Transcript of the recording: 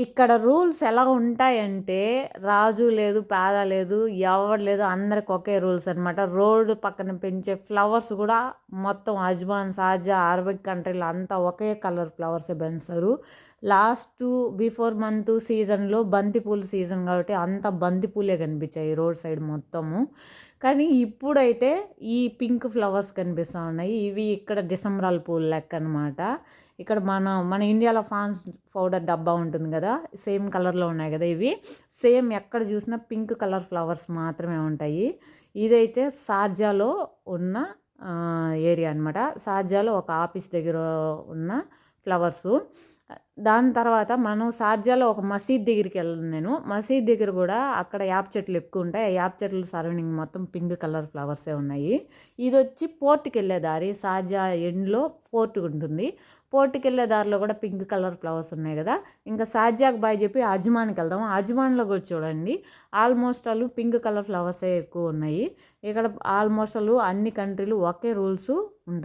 ఇక్కడ రూల్స్ ఎలా ఉంటాయంటే, రాజు లేదు, పేద లేదు, ఎవడు లేదు అందరికి ఒకే రూల్స్ అనమాట. రోడ్డు పక్కన పెంచే ఫ్లవర్స్ గూడా మొత్తం అజ్మాన్, సాజా, అరబిక్ కంట్రీలో అంతా ఒకే కలర్ ఫ్లవర్సే పెంచుతారు. లాస్టు బిఫోర్ మంత్ సీజన్‌లో బంతిపూల సీజన్ కాబట్టి అంతా బంతిపూలే కనిపించాయి రోడ్ సైడ్ మొత్తము. కానీ ఇప్పుడైతే ఈ పింక్ ఫ్లవర్స్ కనిపిస్తా ఉన్నాయి. ఇవి ఇక్కడ డిసెంబరాల పూలు లెక్కనమాట. ఇక్కడ మన ఇండియాలో ఫాన్స్ పౌడర్ డబ్బా ఉంటుంది కదా! సేమ్ కలర్‌లో ఉన్నాయి కదా! ఇవి. సేమ్ ఎక్కడ చూసినా పింక్ కలర్ ఫ్లవర్స్ మాత్రమే ఉంటాయి. ఇదైతే షార్జాలో ఉన్న ఏరియా అనమాట. షార్జాలో ఒక ఆఫీస్ దగ్గర ఉన్న ఫ్లవర్సు. దాని తర్వాత మనం షార్జాలో ఒక మసీద్ దగ్గరికి వెళ్ళాను నేను. మసీద్ దగ్గర కూడా అక్కడ యాప చెట్లు ఎక్కువ ఉంటాయి. ఆ యాప చెట్లు సరౌండింగ్ మొత్తం పింక్ కలర్ ఫ్లవర్సే ఉన్నాయి. ఇదొచ్చి పోర్ట్‌కి వెళ్ళే దారి. షార్జా ఎండ్‌లో పోర్ట్ ఉంటుంది. పోర్ట్‌కి వెళ్ళే దారిలో కూడా పింక్ కలర్ ఫ్లవర్స్ ఉన్నాయి కదా! ఇంకా షార్జాకి బాయ్ చెప్పి అజ్మాన్‌కి వెళ్దాం. అజ్మాన్‌లో కూడా చూడండి ఆల్మోస్ట్ ఆల్ పింక్ కలర్ ఫ్లవర్సే ఎక్కువ ఉన్నాయి. ఇక్కడ ఆల్మోస్ట్ ఆల్ అన్ని కంట్రీలు ఒకే రూల్స్ ఉంటాయి.